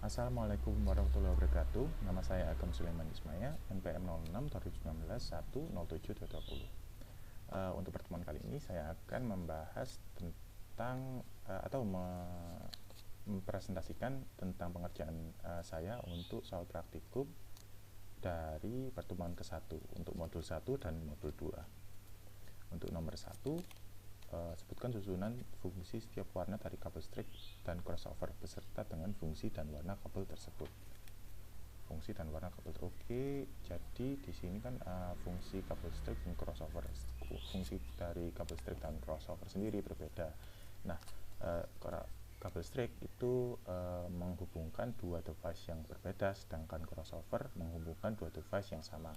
Assalamualaikum warahmatullahi wabarakatuh. Nama saya Agam Sulaiman Ismaya, NPM 06 2019 10720. Untuk pertemuan kali ini saya akan membahas tentang atau mempresentasikan tentang pengerjaan saya untuk soal praktikum dari pertemuan ke-1 untuk modul 1 dan modul 2. Untuk nomor 1, sebutkan susunan fungsi setiap warna dari kabel string dan crossover beserta dengan fungsi dan warna kabel tersebut. Fungsi dan warna kabel. Oke, jadi di sini kan fungsi kabel string dan crossover. Fungsi dari kabel string dan crossover sendiri berbeda. Nah, kabel string itu menghubungkan dua device yang berbeda, sedangkan crossover menghubungkan dua device yang sama.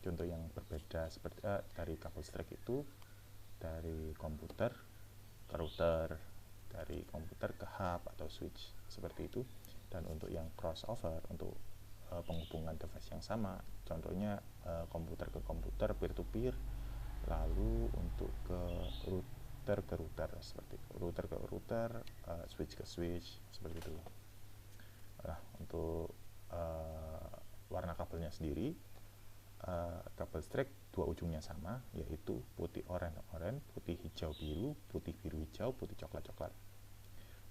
Contoh yang berbeda seperti dari kabel string itu dari komputer ke router, dari komputer ke hub atau switch seperti itu. Dan untuk yang crossover, untuk penghubungan device yang sama, contohnya komputer ke komputer, peer to peer, lalu untuk ke router seperti itu. Router ke router, switch ke switch seperti itu. Nah, untuk warna kabelnya sendiri, kabel string dua ujungnya sama, yaitu putih oranye, putih hijau biru, putih biru hijau, putih coklat coklat.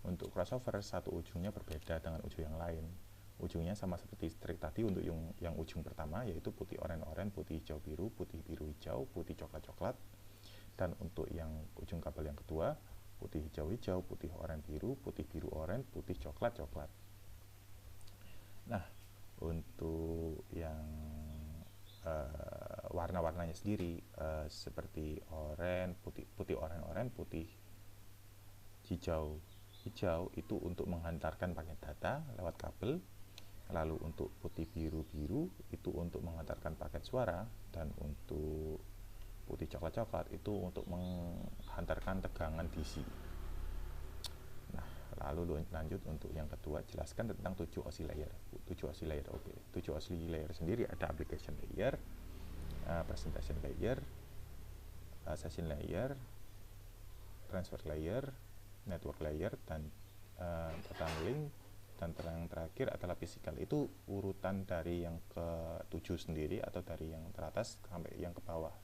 Untuk crossover, satu ujungnya berbeda dengan ujung yang lain. Ujungnya sama seperti string tadi untuk yang ujung pertama, yaitu putih oranye, putih hijau biru, putih biru hijau, putih coklat coklat. Dan untuk yang ujung kabel yang kedua, putih hijau hijau, putih oranye biru, putih biru oranye, putih coklat coklat. Nah, untuk yang warna-warnanya sendiri seperti oranye, putih oranye, putih hijau itu untuk menghantarkan paket data lewat kabel. Lalu untuk putih biru itu untuk menghantarkan paket suara, dan untuk putih coklat itu untuk menghantarkan tegangan DC. Nah, lalu lanjut untuk yang kedua, jelaskan tentang 7 OSI layer. 7 OSI layer, oke. 7 OSI layer sendiri ada application layer, presentation layer, session layer, transfer layer, network layer, dan data link. Dan yang terakhir adalah physical. Itu urutan dari yang ke-7 sendiri, atau dari yang teratas sampai yang ke bawah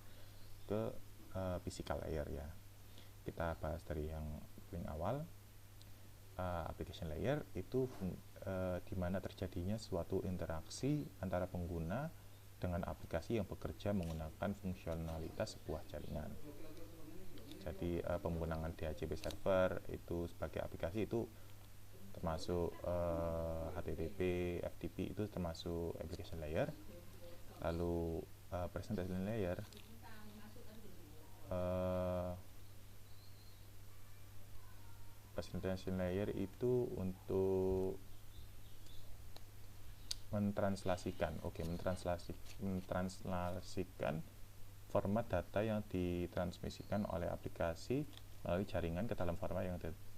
ke physical layer ya. Kita bahas dari yang paling awal. Application layer itu di mana terjadinya suatu interaksi antara pengguna dengan aplikasi yang bekerja menggunakan fungsionalitas sebuah jaringan. Jadi penggunaan DHCP server itu sebagai aplikasi itu termasuk HTTP, FTP itu termasuk application layer. Lalu presentation layer presentation layer itu untuk mentranslasikan format data yang ditransmisikan oleh aplikasi melalui jaringan ke dalam format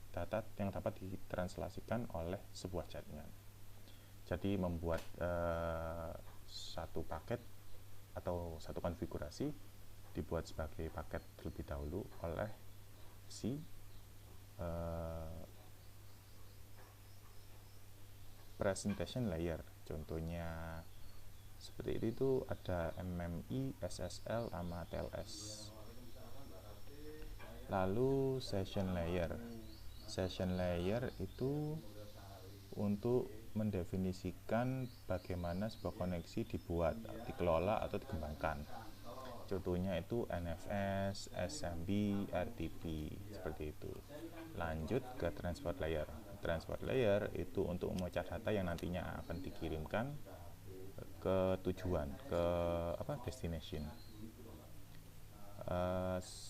data yang dapat ditranslasikan oleh sebuah jaringan. Jadi membuat satu paket atau satu konfigurasi dibuat sebagai paket terlebih dahulu oleh si presentation layer. Contohnya seperti itu ada MMI, SSL, sama TLS. Lalu session layer itu untuk mendefinisikan bagaimana sebuah koneksi dibuat, dikelola atau dikembangkan. Contohnya itu NFS, SMB, RTP seperti itu. Lanjut ke transport layer. Transport layer itu untuk memecah data yang nantinya akan dikirimkan ke tujuan, ke destination.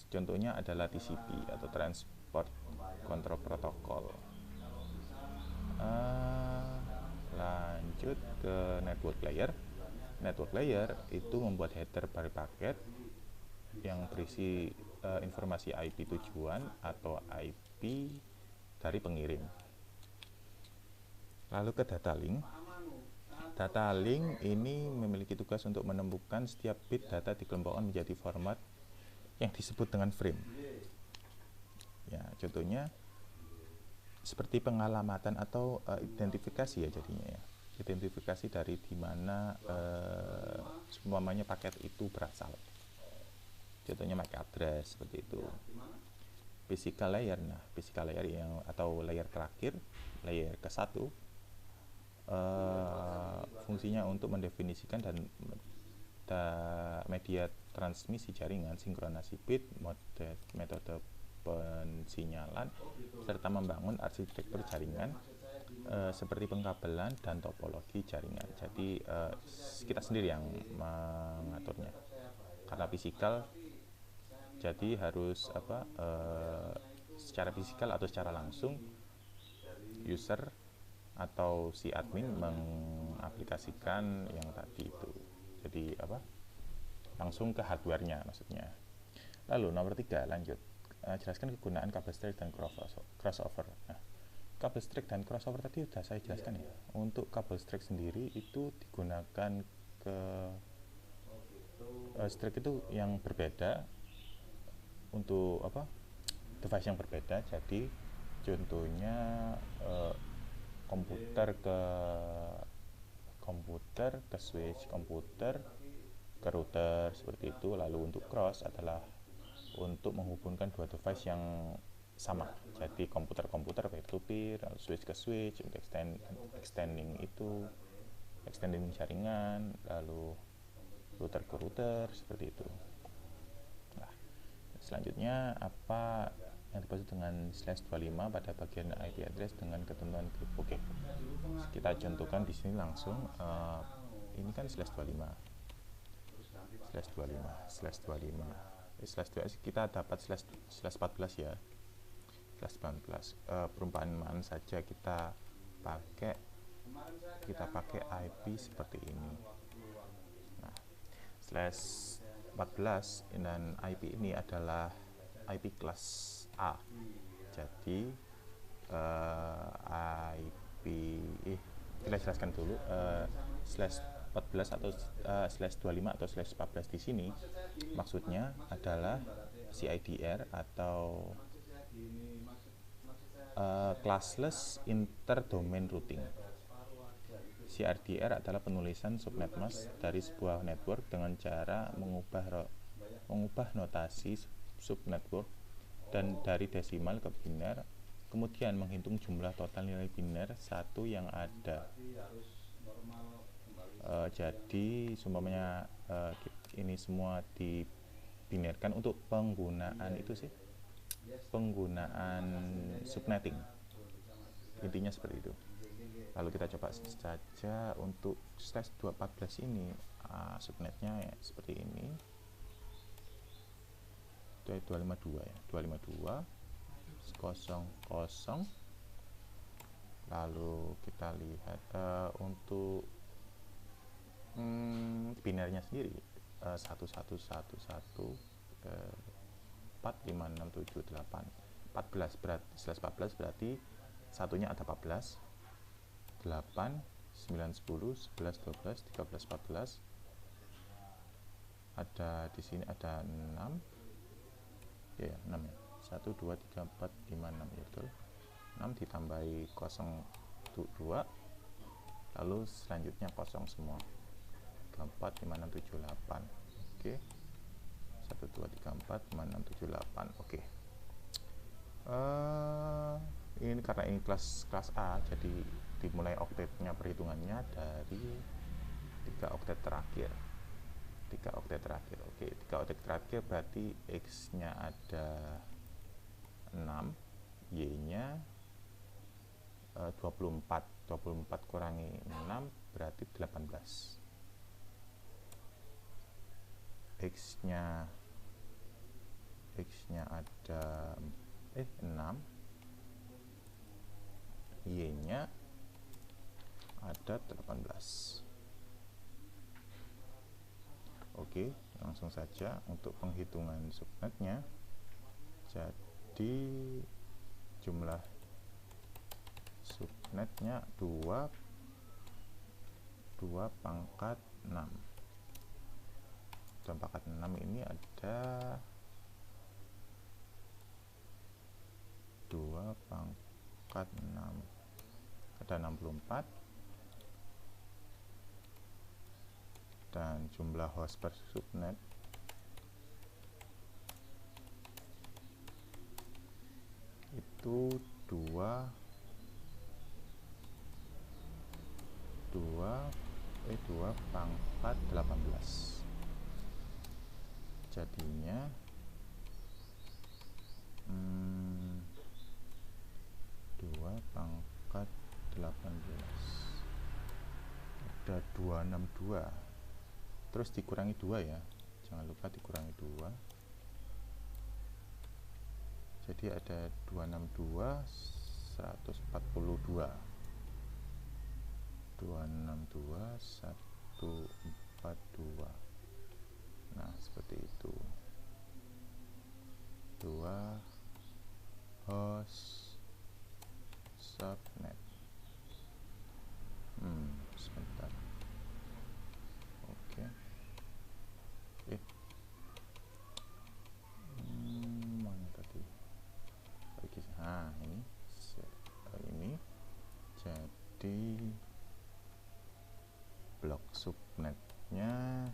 Contohnya adalah TCP atau Transport Control Protocol. Lanjut ke network layer. Network layer itu membuat header dari paket yang berisi informasi IP tujuan atau IP dari pengirim. Lalu ke data link. Data link ini memiliki tugas untuk menemukan setiap bit data dikelompokkan menjadi format yang disebut dengan frame. Ya, contohnya seperti pengalamatan atau identifikasi ya jadinya ya, identifikasi dari dimana semuanya paket itu berasal. Contohnya MAC address seperti itu. Physical layer, nah physical layer yang atau layer terakhir, layer ke-1, fungsinya untuk mendefinisikan dan media transmisi jaringan, sinkronasi bit, metode pensinyalan, serta membangun arsitektur jaringan seperti pengkabelan dan topologi jaringan. Jadi kita sendiri yang mengaturnya. Karena fisikal, jadi harus secara fisikal atau secara langsung user atau si admin mengaplikasikan yang tadi itu. Jadi langsung ke hardware-nya maksudnya. Lalu nomor 3, lanjut. Jelaskan kegunaan kabel string dan crossover. Nah, kabel string dan crossover tadi sudah saya jelaskan ya. Untuk kabel string sendiri itu digunakan ke string itu yang berbeda untuk device yang berbeda. Jadi contohnya komputer ke switch komputer ke router seperti itu. Lalu untuk cross adalah untuk menghubungkan dua device yang sama, jadi komputer peer to peer, lalu switch ke switch untuk extending jaringan, lalu router ke router seperti itu. Nah, selanjutnya apa yang dimaksud dengan /25 pada bagian IP address dengan ketentuan grup. Oke, kita contohkan di sini langsung. Ini kan /25 kita dapat /14 ya, /14. Perumpamaan saja kita pakai IP seperti ini. Nah, /14 dan IP ini adalah IP kelas A. Jadi kita jelaskan dulu /14 atau /25 atau /14 di sini maksudnya adalah CIDR atau classless interdomain routing. CIDR adalah penulisan subnet mask dari sebuah network dengan cara mengubah notasi subnetwork dan dari desimal ke biner, kemudian menghitung jumlah total nilai biner 1 yang ada. Jadi seumpamanya ini semua dibinarkan untuk penggunaan penggunaan subnetting, intinya seperti itu. Lalu kita coba saja untuk /14 ini, subnetnya ya, seperti ini. 252 ya, 252 00. Lalu kita lihat untuk binernya sendiri 1111 45678 14 berarti /14 berarti satunya ada 14, 8 9 10 11 12 13 14, ada di sini ada 6 ya, 6 ya, 1 2 3 4 5 6 ya, betul, 6 ditambahi 02, lalu selanjutnya kosong semua, 4 5 6 7 8. Oke, 1 2 3 4 5 6 7 8. Oke, ini karena ini kelas A, jadi dimulai oktetnya perhitungannya dari 3 oktet terakhir. Oke, 3 oktet terakhir berarti X nya ada 6, Y nya 24 kurangi 6 berarti 18. X nya ada 6, Y nya ada 18. Oke, langsung saja untuk penghitungan subnetnya. Jadi jumlah subnetnya 2 pangkat 6. 2 pangkat 6 ini ada 2 pangkat perangkat 6, ada 64, dan jumlah host per subnet itu 2 pangkat 18, jadinya 2 pangkat 18 ada 262, terus dikurangi 2 ya, jangan lupa dikurangi 2, jadi ada 262 142, 142. Nah, seperti itu. 2 host subnet. Sebentar. Oke. Mana tadi? Nah, ini jadi blok subnetnya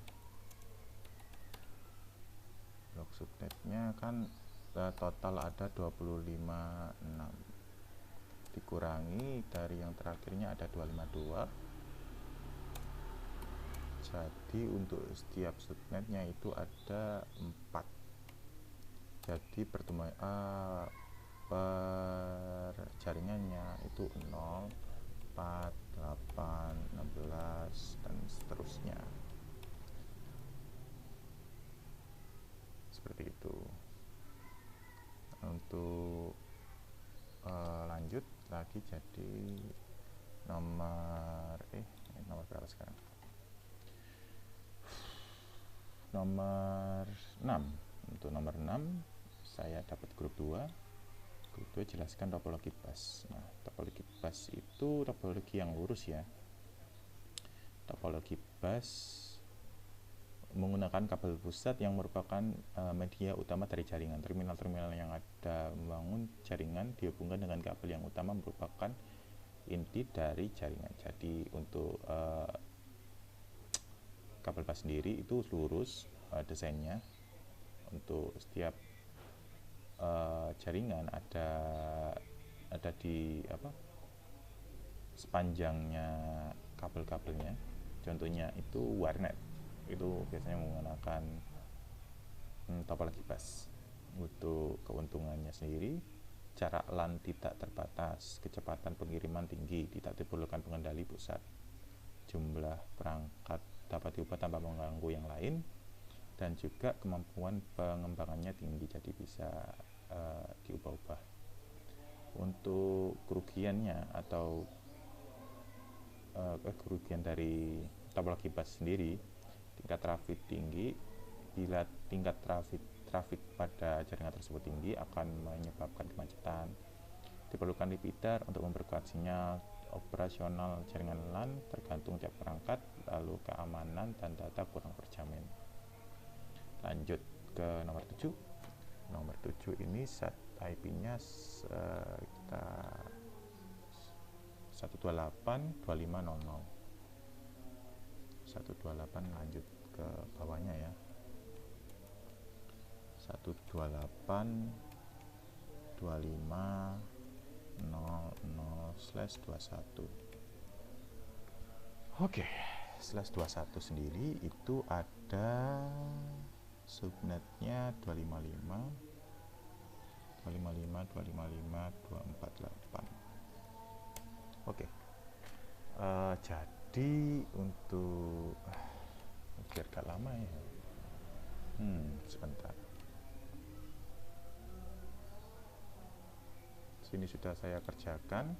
kan total ada 25.6, dikurangi dari yang terakhirnya ada 252, jadi untuk setiap subnetnya itu ada 4, jadi pertemuan per jaringannya itu 0, 4, 8, 16 dan seterusnya, seperti itu. Untuk lanjut lagi, jadi nomor berapa sekarang? Nomor 6. Untuk nomor 6 saya dapat grup 2. Grup 2 jelaskan topologi bus. Nah, topologi bus itu topologi yang lurus ya. Topologi bus menggunakan kabel pusat yang merupakan media utama dari jaringan. Terminal-terminal yang ada membangun jaringan dihubungkan dengan kabel yang utama merupakan inti dari jaringan. Jadi untuk kabel bus sendiri itu lurus desainnya. Untuk setiap jaringan ada di sepanjangnya kabel-kabelnya. Contohnya itu warnet, itu biasanya menggunakan topologi bus. Untuk keuntungannya sendiri, jarak LAN tidak terbatas, kecepatan pengiriman tinggi, tidak diperlukan pengendali pusat, jumlah perangkat dapat diubah tanpa mengganggu yang lain, dan juga kemampuan pengembangannya tinggi, jadi bisa diubah-ubah. Untuk kerugiannya atau kerugian dari topologi bus sendiri, tingkat traffic tinggi. Bila tingkat traffic pada jaringan tersebut tinggi akan menyebabkan kemacetan. Diperlukan repeater untuk memperkuat sinyal. Operasional jaringan LAN tergantung tiap perangkat, lalu keamanan dan data kurang terjamin. Lanjut ke nomor 7. Nomor 7 ini set IP-nya kita 128.25.00. 128, lanjut ke bawahnya ya. 128.25.00/21. Oke, /21 sendiri itu ada subnetnya 255.248. Oke. Jadi untuk biar gak lama ya. Sebentar. Sini sudah saya kerjakan.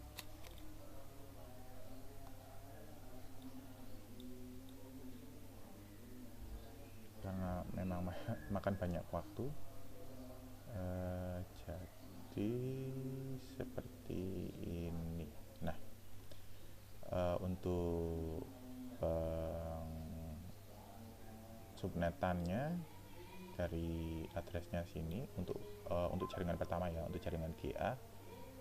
Karena memang makan banyak waktu. Jadi seperti ini. Nah, untuk subnetannya dari addressnya sini untuk jaringan pertama ya, untuk jaringan GA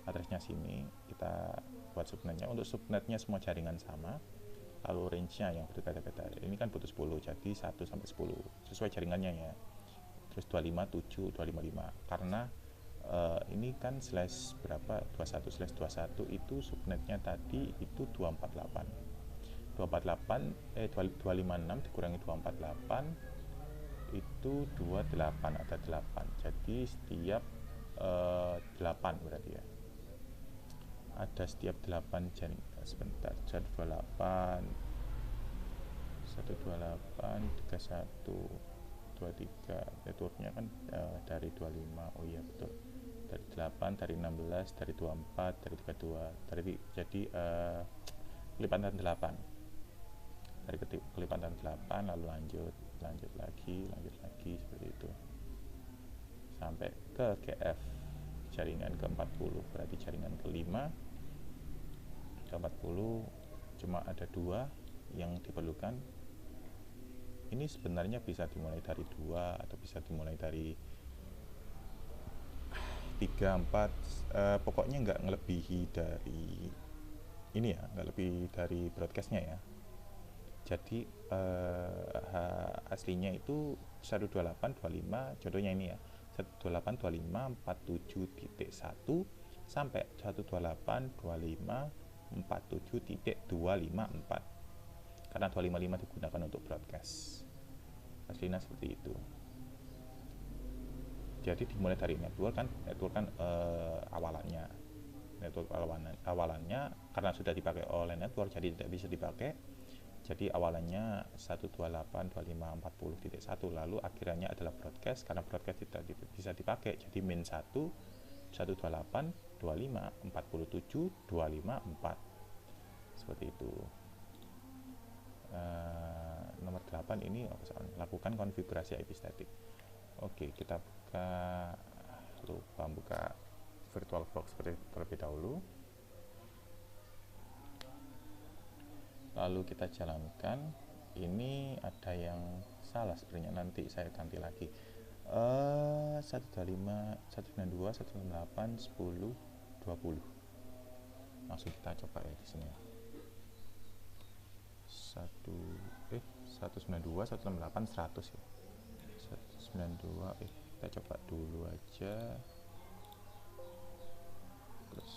addressnya sini, kita buat subnetnya. Untuk subnetnya semua jaringan sama, lalu range-nya yang berbeda-beda. Ini kan butuh 10, jadi 1 sampai 10 sesuai jaringannya ya. Terus 257, 255. Karena ini kan slash berapa, 21/21 itu subnetnya tadi itu 256 dikurangi 248 itu 28, ada 8. Jadi setiap 8 berarti ya. Ada setiap 8 jaringan. Sebentar, 128 128 31 23. Networknya kan dari 25. Oh iya betul. Dari 8, dari 16, dari 24, dari 32, jadi kelipatan 8. Dari kelipatan 8 lalu lanjut lagi seperti itu sampai ke GF, jaringan ke-40. Berarti jaringan ke-5 ke-40 cuma ada 2 yang diperlukan. Ini sebenarnya bisa dimulai dari 2 atau bisa dimulai dari 3, 4, pokoknya nggak ngelebihi dari ini ya, nggak lebih dari broadcastnya ya. Jadi aslinya itu 128.25, contohnya ini ya, 128.25.47.1 sampai 128.25.47.254, karena 255 digunakan untuk broadcast. Aslinya seperti itu. Jadi dimulai dari network kan awalannya karena sudah dipakai oleh network jadi tidak bisa dipakai. Jadi awalannya 128.25.40.1, lalu akhirannya adalah broadcast, karena broadcast tidak bisa dipakai. Jadi min 1 128.25.47.254 seperti itu. Nomor 8 ini lakukan konfigurasi IP static. Oke, kita buka VirtualBox terlebih dahulu. Lalu kita jalankan. Ini ada yang salah sebenarnya, nanti saya ganti lagi. 125, 192, 168, 10, 20. Langsung kita coba ya di sini. 192, 168, 100 ya. 192, kita coba dulu aja. Terus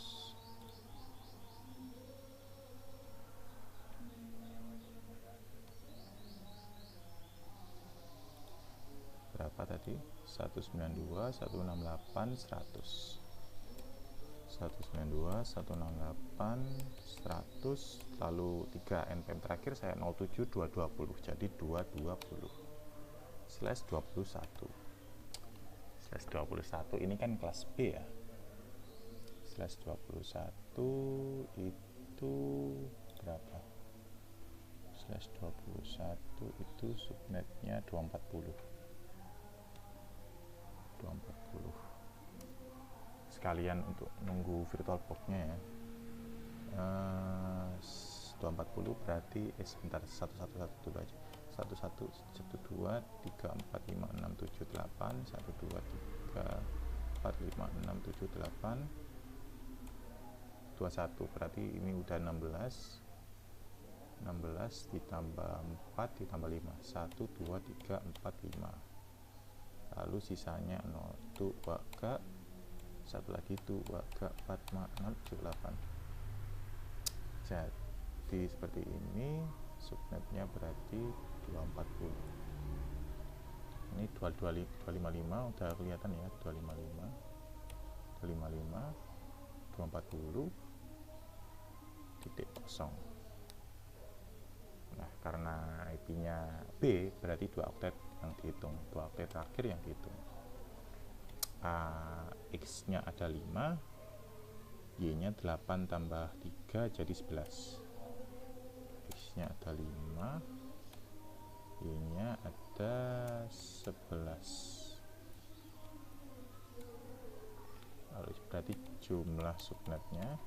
berapa tadi? 192, 168, 100. 192, 168, 100, lalu 3 npm terakhir saya 07220, jadi 220/21 ini kan kelas B ya. /21 itu berapa? /21 itu subnetnya 240. Sekalian untuk nunggu VirtualBox-nya ya. 240 berarti sebentar, 111 dulu aja. 11 12 3 4 5 6 7 8 1 2 3 4 5 6 7 8 21, berarti ini udah 16 ditambah 4 ditambah 5 1 2 3 4 5, lalu sisanya 0 2 ke 1 lagi 2 ke 4 5 6 7 8. Jadi seperti ini subnetnya, berarti 240. Ini 255 udah kelihatan ya, 255 240 titik kosong. Nah, karena IP-nya B, berarti 2 oktet yang dihitung, 2 oktet terakhir yang dihitung. X-nya ada 5, Y-nya 8 tambah 3 jadi 11. X-nya ada 5, Y-nya ada 11. Lalu berarti jumlah subnetnya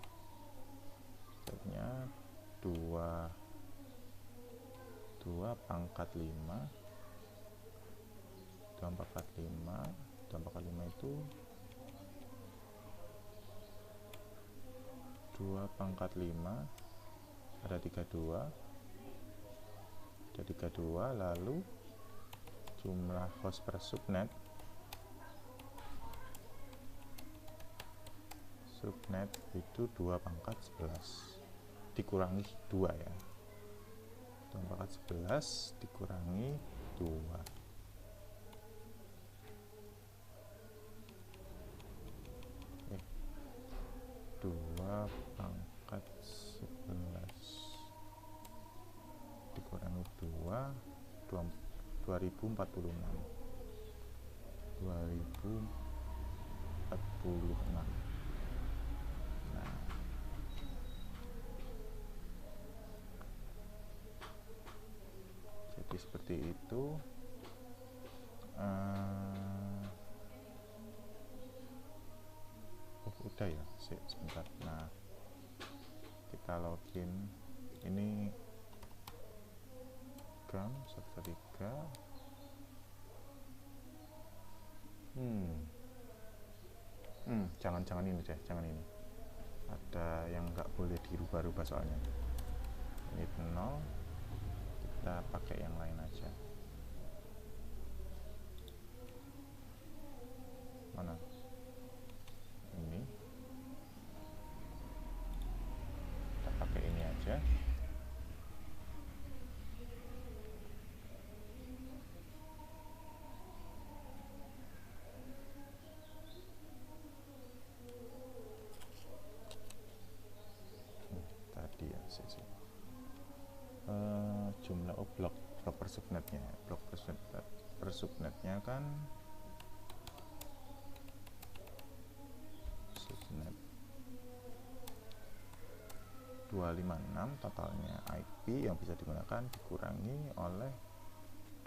2 pangkat 5 2 pangkat 5 itu 2 pangkat 5 ada 32, lalu jumlah host per subnet itu 2 pangkat 11 dikurangi 2 ya, 2 pangkat 11 dikurangi 2. 2 pangkat 11 dikurangi 2, 2046. Nah, jadi seperti itu. Udah ya, sebentar. Nah, kita login. Ini GAM 113. Jangan ini deh, jangan ini. Ada yang nggak boleh dirubah-rubah soalnya. Ini 0, kita pakai yang lain aja. Mana? Ini. Kita pakai ini aja. Jumlah blok per subnetnya, blok per subnetnya kan subnet 256 totalnya IP yang bisa digunakan dikurangi oleh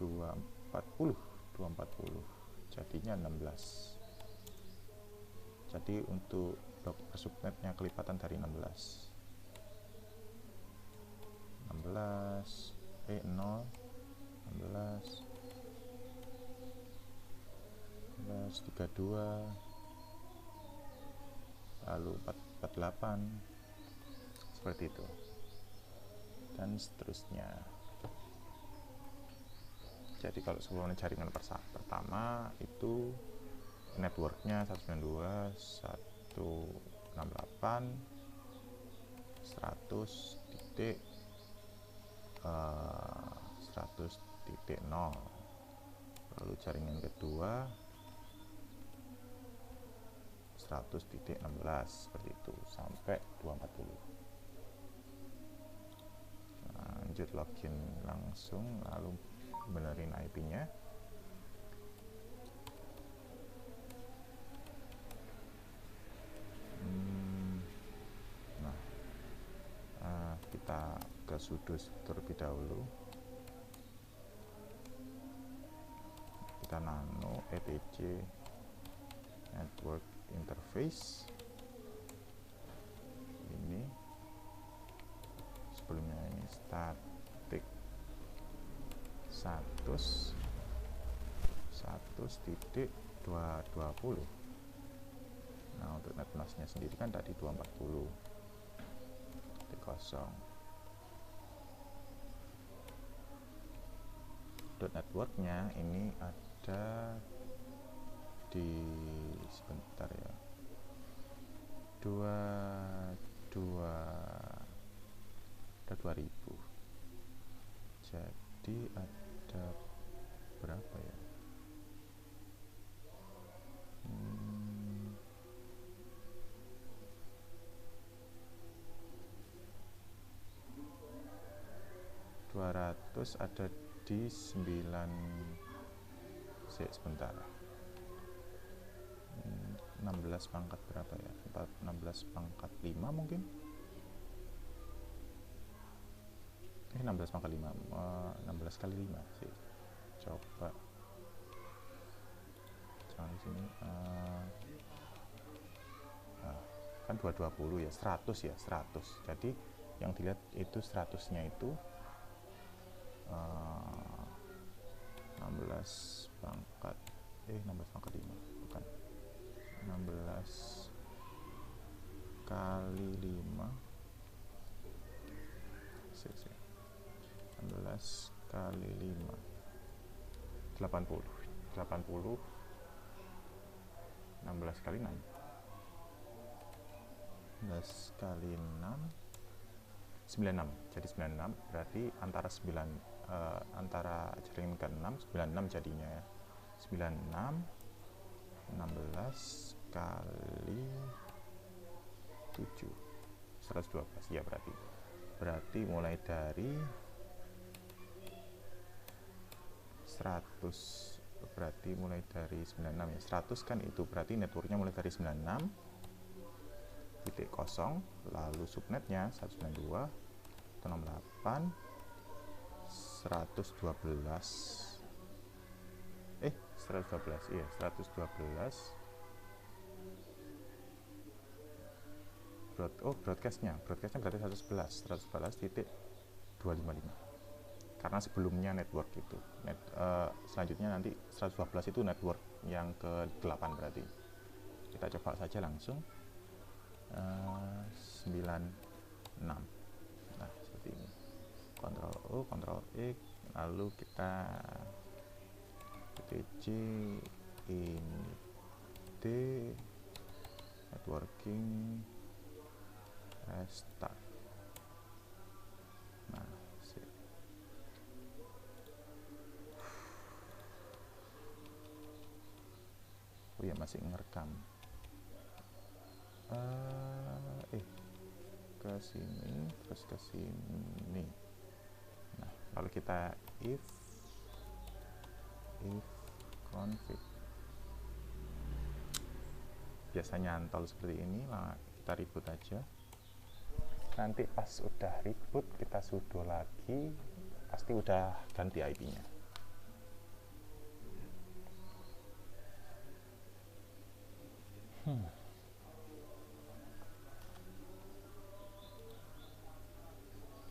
240 jadinya 16. Jadi untuk blok per subnetnya kelipatan dari 16 0 16 32 lalu 448 seperti itu dan seterusnya. Jadi kalau sebelumnya jaringan pertama itu networknya 192.168 100.0, lalu jaringan kedua 100.16 seperti itu sampai 240. Lanjut login langsung, lalu benerin IP-nya. Kita ke sudo terlebih dahulu. Kita nano etc network interface ini, sebelumnya ini static 100.220. Nah, untuk netmasknya sendiri kan tadi 240 kosong. Networknya ini ada di sebentar ya, 2000. Jadi ada berapa ya? 200 ada di 9. Sebentar, 16 pangkat berapa ya? 16 pangkat 5 mungkin. 16 pangkat 5, 16 kali 5 sih. Coba jangan di sini. Kan 220 ya, 100 ya, 100. Jadi yang dilihat itu 100-nya itu 16 pangkat 5 bukan 16 kali 5 16 kali 5 80 16 kali 6 16 kali 6 96, jadi 96 berarti antara 9 antara jaringan ke-6 96 jadinya ya. 96 16 kali 7 112 ya, berarti mulai dari 100, berarti mulai dari 96 ya. 100 kan itu berarti networknya mulai dari 96.0, lalu subnetnya 192 168 112 112 iya 112 broadcastnya berarti 111.255 karena sebelumnya network itu selanjutnya nanti 112 itu network yang ke-8 berarti. Kita coba saja langsung 96. Nah seperti ini, Ctrl O Ctrl X, lalu kita PTC ini D networking restart. Nah oh ya masih ngerekam. Ke sini terus ke sini. Nah lalu kita if config, biasa nyantol seperti ini lah, kita reboot aja. Nanti pas udah reboot kita sudo lagi, pasti udah ganti IP-nya.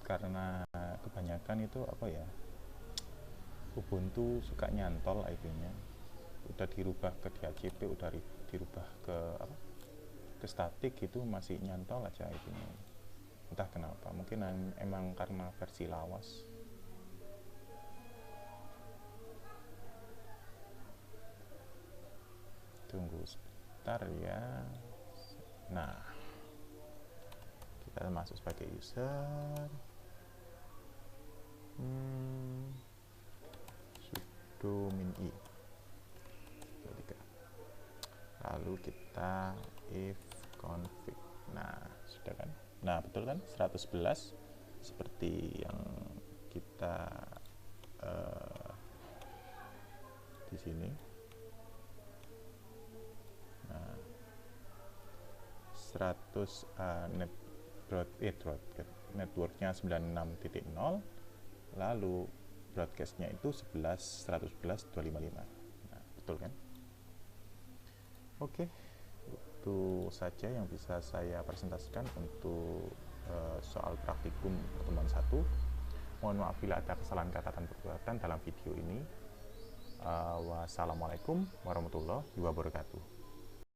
Karena kebanyakan itu apa ya, Ubuntu suka nyantol IP-nya, udah dirubah ke DHCP, udah dirubah ke ke statik gitu masih nyantol aja IP-nya. Entah kenapa, mungkin emang karena versi lawas. Tunggu sebentar ya. Nah kita masuk sebagai user, sudo min i, lalu kita if config. Nah sudah kan, nah betul kan 111 seperti yang kita di sini. Nah 100 networknya 96.0, lalu broadcastnya itu 111.255. Nah betul kan. Oke, itu saja yang bisa saya presentasikan untuk soal praktikum pertemuan 1. Mohon maaf bila ada kesalahan kata dan perbuatan dalam video ini. Wassalamualaikum warahmatullahi wabarakatuh.